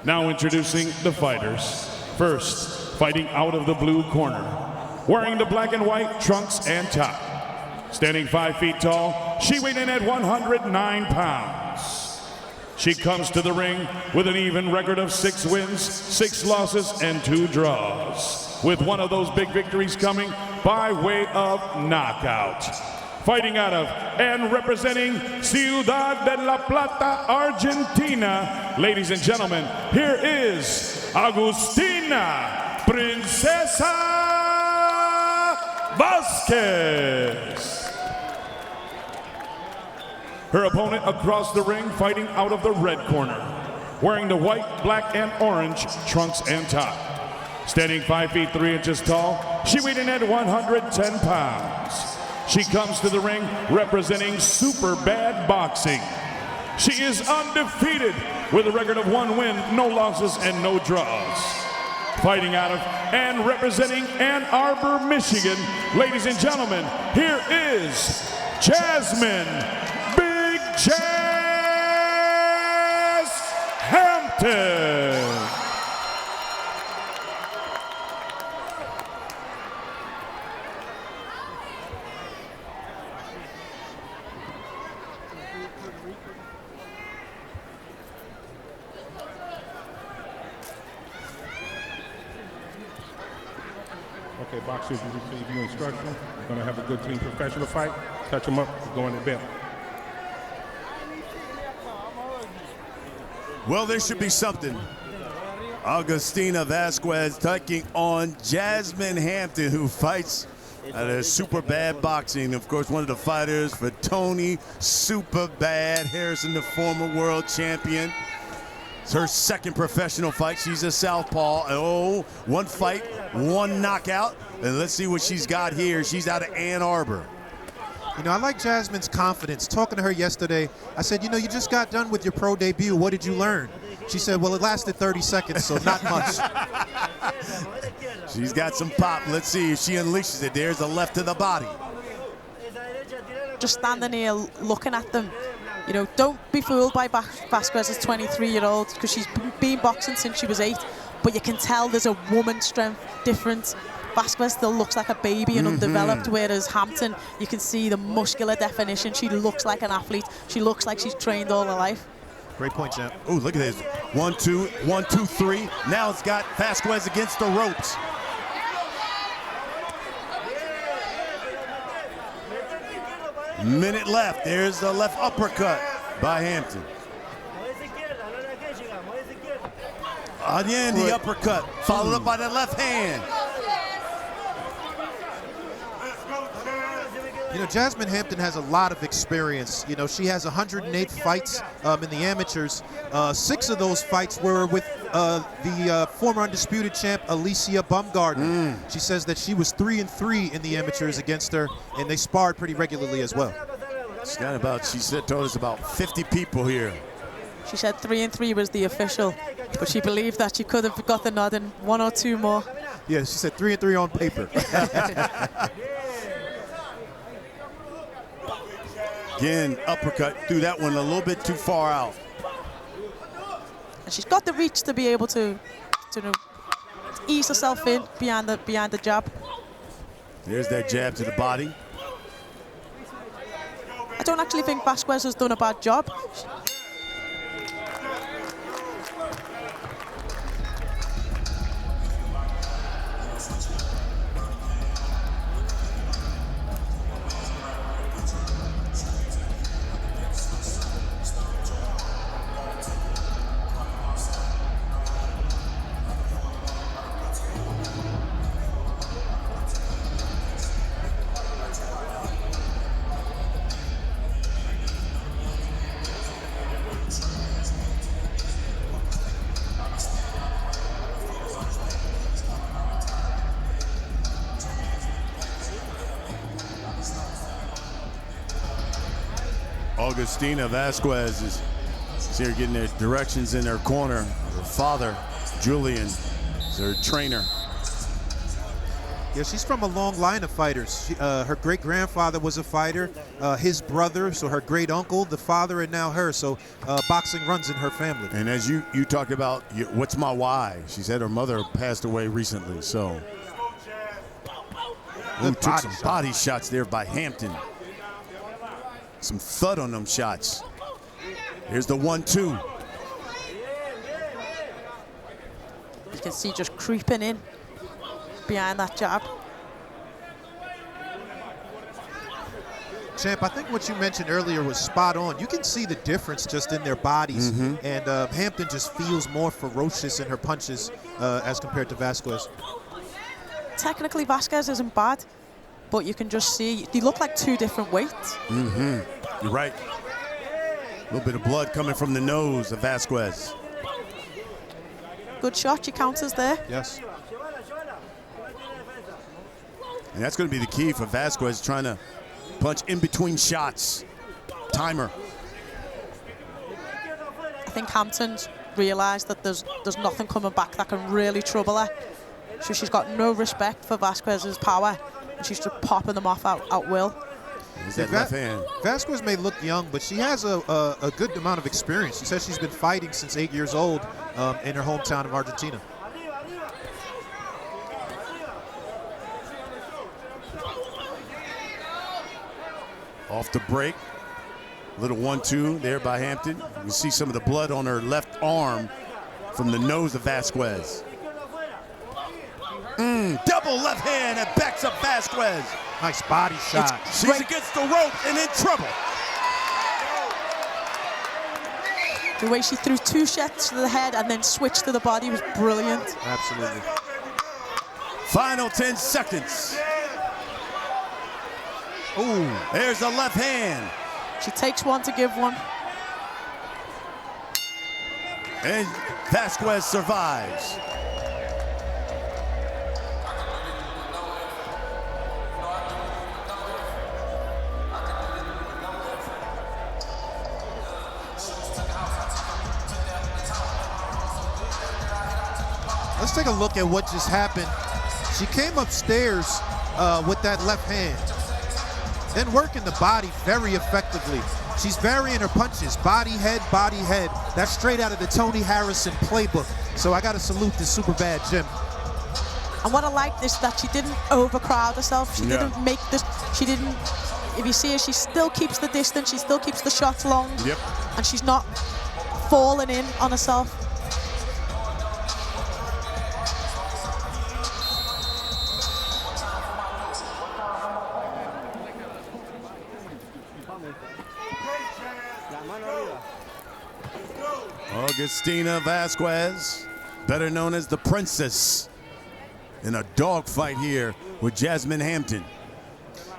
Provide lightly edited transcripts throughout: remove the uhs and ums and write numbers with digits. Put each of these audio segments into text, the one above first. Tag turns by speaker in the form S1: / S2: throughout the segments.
S1: Now introducing the fighters. First, fighting out of the blue corner, wearing the black and white trunks and top. Standing 5 feet tall, she weighed in at 109 pounds. She comes to the ring with an even record of 6 wins, 6 losses, and 2 draws, with one of those big victories coming by way of knockout. Fighting out of and representing Ciudad de La Plata, Argentina, ladies and gentlemen, here is Agustina Princesa Vazquez. Her opponent across the ring, fighting out of the red corner, wearing the white, black, and orange trunks and top. Standing 5 feet 3 inches tall, she weighed in at 110 pounds. She comes to the ring representing super bad boxing. She is undefeated with a record of 1 win, no losses, and no draws. Fighting out of and representing Ann Arbor, Michigan, ladies and gentlemen, here is Jasmine Big Jazz Hampton.
S2: Okay, boxers, you receive your instruction. You're going to have a good team professional fight. Touch them up, we're going to belt.
S3: Well, there should be something. Agustina Vazquez taking on Jasmine Hampton, who fights at a super bad boxing. Of course, one of the fighters for Tony Super Bad Harrison, the former world champion. It's her second professional fight. She's a southpaw. Oh, 1 fight, 1 knockout. And let's see what she's got here. She's out of Ann Arbor.
S4: You know, I like Jasmine's confidence. Talking to her yesterday, I said, you know, you just got done with your pro debut. What did you learn? She said, well, it lasted 30 seconds, so not much.
S3: She's got some pop. Let's see if she unleashes it. There's a left to the body.
S5: Just standing here looking at them. You know, don't be fooled by Vazquez's 23-year-old, because she's been boxing since she was 8. But you can tell there's a woman's strength difference. Vazquez still looks like a baby and undeveloped, whereas Hampton, you can see the muscular definition. She looks like an athlete. She looks like she's trained all her life.
S4: Great point, champ.
S3: Oh, look at this. 1, 2, 1, 2, 3. Now it's got Vazquez against the ropes. Minute left. There's the left uppercut by Hampton. Again, the uppercut, followed up by the left hand.
S4: You know, Jasmine Hampton has a lot of experience. You know, she has 108 fights in the amateurs. 6 of those fights were with the former undisputed champ, Alicia Baumgartner. She says that she was 3-3 in the amateurs against her, and they sparred pretty regularly as well.
S3: It's got about, told us about 50 people here.
S5: She said 3-3 was the official, but she believed that she could have got the nod in 1 or 2 more.
S4: Yeah, she said 3-3 on paper.
S3: Again, uppercut, threw that one a little bit too far out.
S5: And she's got the reach to be able to ease herself in behind the jab.
S3: There's that jab to the body.
S5: I don't actually think Vazquez has done a bad job.
S3: Agustina Vazquez is here getting their directions in their corner. Her father, Julian, is her trainer.
S4: Yeah, she's from a long line of fighters. Her great-grandfather was a fighter, his brother, so her great-uncle, the father, and now her. So boxing runs in her family.
S3: And as you talked about, what's my why? She said her mother passed away recently, so. Took some body shots there by Hampton. Some thud on them shots. Here's the 1-2.
S5: You can see just creeping in behind that jab.
S4: Champ, I think what you mentioned earlier was spot on. You can see the difference just in their bodies. And Hampton just feels more ferocious in her punches as compared to Vazquez.
S5: Technically, Vazquez isn't bad, but you can just see they look like two different weights.
S3: You're right. A little bit of blood coming from the nose of Vazquez.
S5: Good shot, she counters there.
S4: Yes.
S3: And that's going to be the key for Vazquez, trying to punch in between shots. Timer.
S5: I think Hampton's realised that there's nothing coming back that can really trouble her. So she's got no respect for Vazquez's power, and she's just popping them off at will.
S3: Is that left hand?
S4: Vazquez may look young, but she has a good amount of experience. She says she's been fighting since 8 years old in her hometown of Argentina.
S3: Off the break. Little 1-2 there by Hampton. You can see some of the blood on her left arm from the nose of Vazquez. Double left hand that backs up Vazquez.
S4: Nice body shot.
S3: She's against the rope and in trouble.
S5: The way she threw two shots to the head and then switched to the body was brilliant.
S4: Absolutely.
S3: Final 10 seconds.
S4: Ooh.
S3: There's the left hand.
S5: She takes one to give one.
S3: And Vazquez survives.
S4: Let's take a look at what just happened. She came upstairs with that left hand, then working the body very effectively. She's varying her punches, body, head, body, head. That's straight out of the Tony Harrison playbook. So I got to salute this super bad gym.
S5: And what I liked is that she didn't overcrowd herself. She didn't make this, she didn't, if you see her, she still keeps the distance, she still keeps the shots long.
S3: Yep.
S5: And she's not falling in on herself.
S3: Agustina Vazquez, better known as the Princess, in a dogfight here with Jasmine Hampton.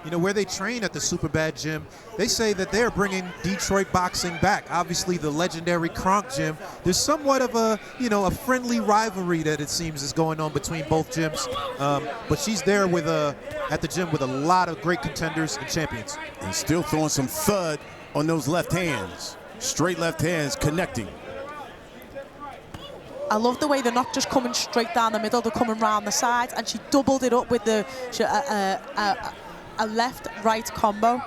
S4: You know, where they train at the Superbad gym, they say that they're bringing Detroit boxing back. Obviously, the legendary Kronk gym. There's somewhat of a, you know, a friendly rivalry that it seems is going on between both gyms. But she's there with at the gym with a lot of great contenders and champions.
S3: And still throwing some thud on those left hands. Straight left hands connecting.
S5: I love the way they're not just coming straight down the middle, they're coming round the sides, and she doubled it up with a left-right combo.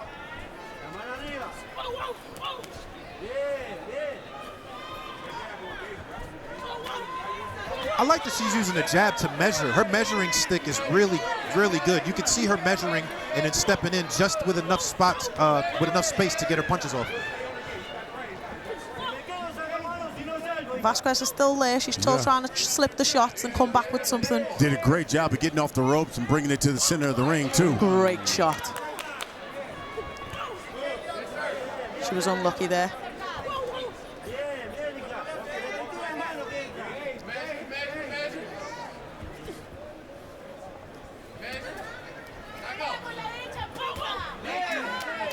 S4: I like that she's using a jab to measure. Her measuring stick is really, really good. You can see her measuring and then stepping in just with enough spots, with enough space to get her punches off.
S5: Vazquez is still there. She's still trying to slip the shots and come back with something.
S3: Did a great job of getting off the ropes and bringing it to the center of the ring, too.
S5: Great shot. She was unlucky there.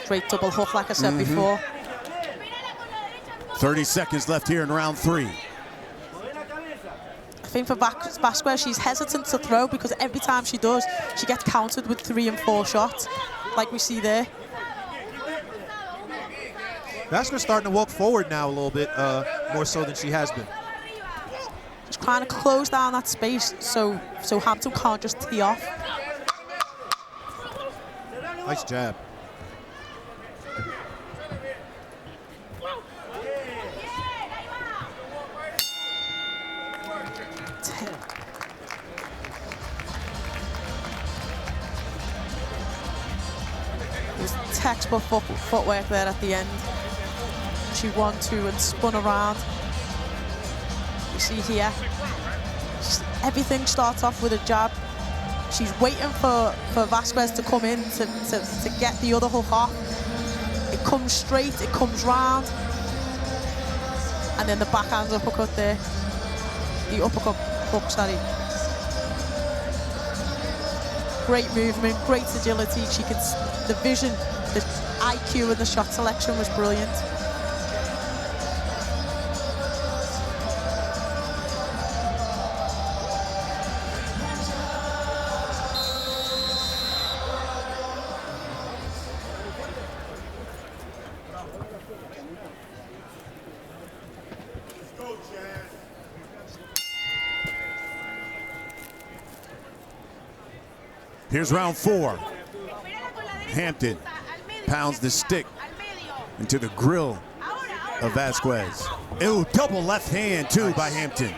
S5: Great double hook, like I said before.
S3: 30 seconds left here in round 3.
S5: I think for Vazquez, she's hesitant to throw because every time she does, she gets countered with 3 and 4 shots, like we see there.
S4: Vazquez starting to walk forward now a little bit, more so than she has been.
S5: Just trying to close down that space so Hampton can't just tee off.
S4: Nice jab.
S5: Textbook footwork there at the end. She 1-2 and spun around. You see here, everything starts off with a jab. She's waiting for Vazquez to come in to get the other hook off. It comes straight, it comes round. And then the backhand uppercut there. The uppercut hook, sorry. Great movement, great agility. She can, the vision, the IQ and the shot selection was brilliant.
S3: Here's round 4. Hampton pounds the stick into the grill of Vazquez. Ew, double left hand too by Hampton.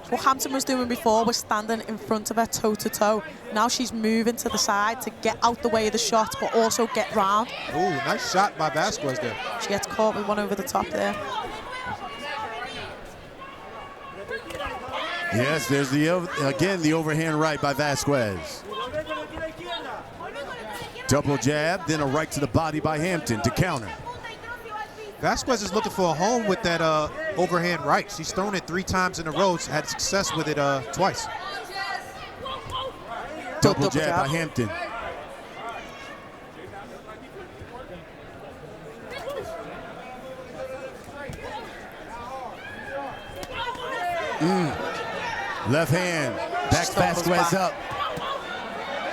S5: What Hampton was doing before was standing in front of her toe-to-toe. Now she's moving to the side to get out the way of the shot, but also get round.
S4: Ooh, nice shot by Vazquez there.
S5: She gets caught with one over the top there.
S3: Yes, there's again the overhand right by Vazquez. Double jab, then a right to the body by Hampton to counter.
S4: Vazquez is looking for a home with that overhand right. She's thrown it 3 times in a row. Had success with it twice.
S3: Double jab by Hampton. Left hand, backs Vazquez up.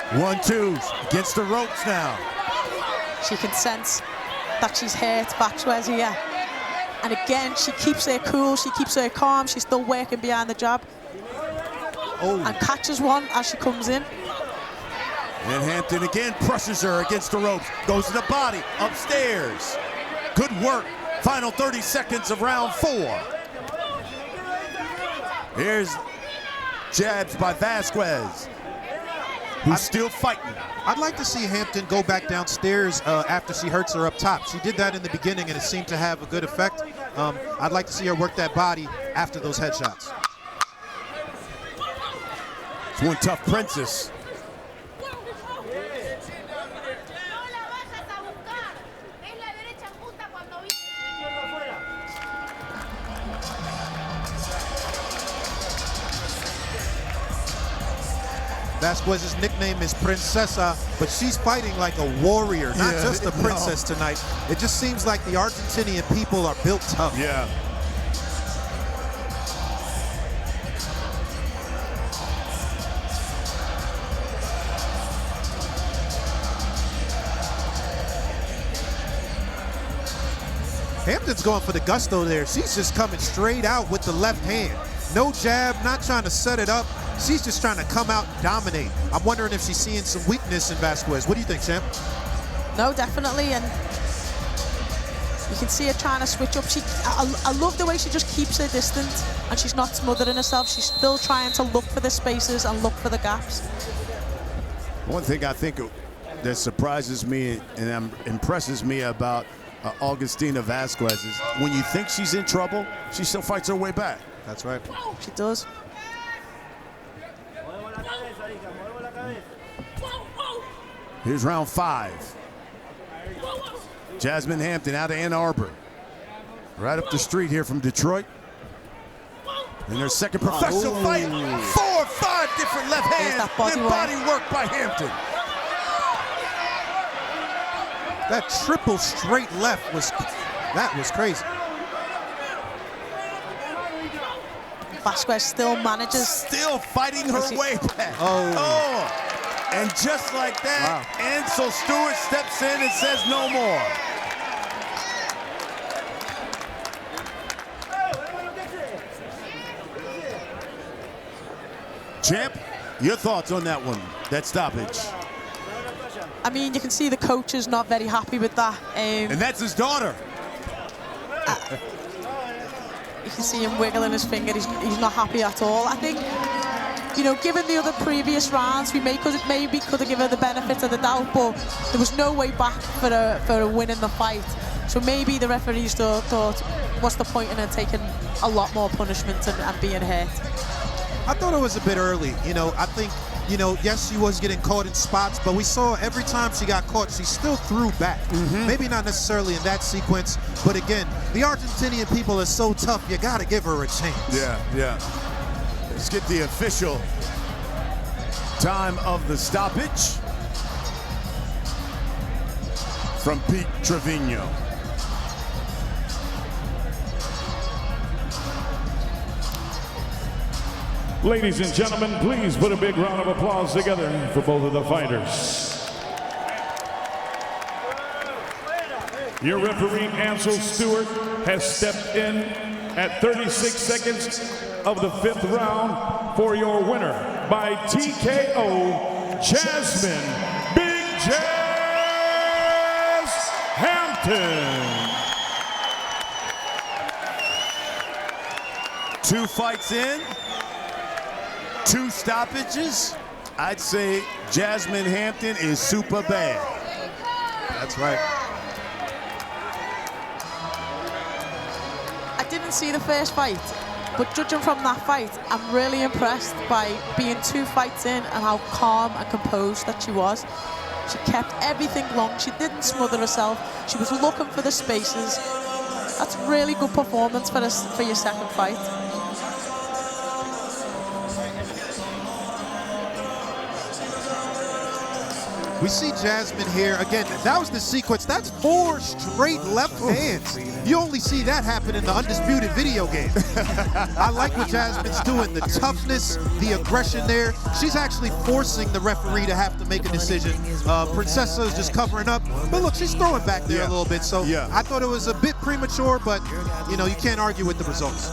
S3: 1-2s against the ropes now.
S5: She can sense that she's hurt Vazquez here. And again, she keeps her cool, she keeps her calm, she's still working behind the jab.
S4: Oh.
S5: And catches one as she comes in.
S3: And Hampton again presses her against the ropes. Goes to the body, upstairs. Good work. Final 30 seconds of round 4. Here's jabs by Vazquez, who's still fighting.
S4: I'd like to see Hampton go back downstairs after she hurts her up top. She did that in the beginning, and it seemed to have a good effect. I'd like to see her work that body after those headshots.
S3: It's one tough princess.
S4: Vazquez's nickname is Princesa, but she's fighting like a warrior, not just a princess tonight. It just seems like the Argentinian people are built tough.
S3: Yeah.
S4: Hampton's going for the gusto there. She's just coming straight out with the left hand. No jab, not trying to set it up. She's just trying to come out and dominate. I'm wondering if she's seeing some weakness in Vazquez. What do you think, champ?
S5: No, definitely, and you can see her trying to switch up. I love the way she just keeps her distance, and she's not smothering herself. She's still trying to look for the spaces and look for the gaps.
S3: One thing I think that surprises me and impresses me about Agustina Vazquez is when you think she's in trouble, she still fights her way back.
S4: That's right.
S5: She does.
S3: Here's round 5. Jasmine Hampton out of Ann Arbor. Right up the street here from Detroit. In their second professional fight. 4 or 5 different left hands. Body work by Hampton.
S4: That triple straight left was crazy.
S5: Vazquez still manages.
S3: Still fighting her way back.
S4: Oh.
S3: And just like that, Ansel Stewart steps in and says no more. Champ, your thoughts on that one, that stoppage?
S5: I mean, you can see the coach is not very happy with that.
S3: And that's his daughter.
S5: You can see him wiggling his finger. He's not happy at all. I think, you know, given the other previous rounds, we maybe could have given her the benefit of the doubt, but there was no way back for a win in the fight. So maybe the referees thought, what's the point in her taking a lot more punishment and being hurt?
S4: I thought it was a bit early. You know, I think, you know, yes, she was getting caught in spots, but we saw every time she got caught, she still threw back. Maybe not necessarily in that sequence, but again, the Argentinian people are so tough, you got to give her a chance.
S3: Yeah. Let's get the official time of the stoppage from Pete Trevino.
S1: Ladies and gentlemen, please put a big round of applause together for both of the fighters. Your referee, Ansel Stewart, has stepped in at 36 seconds of the 5th round for your winner by TKO, Jasmine Big Jazz Hampton.
S3: 2 fights in, 2 stoppages. I'd say Jasmine Hampton is super bad.
S4: That's right.
S5: I didn't see the first fight, but judging from that fight, I'm really impressed by being 2 fights in and how calm and composed that she was. She kept everything long. She didn't smother herself. She was looking for the spaces. That's really good performance for your second fight.
S4: We see Jasmine here. Again, that was the sequence. That's 4 straight left hands. You only see that happen in the Undisputed video game. I like what Jasmine's doing. The toughness, the aggression there. She's actually forcing the referee to have to make a decision. Princessa is just covering up. But look, she's throwing back there a little bit. So I thought it was a bit premature, but, you know, you can't argue with the results.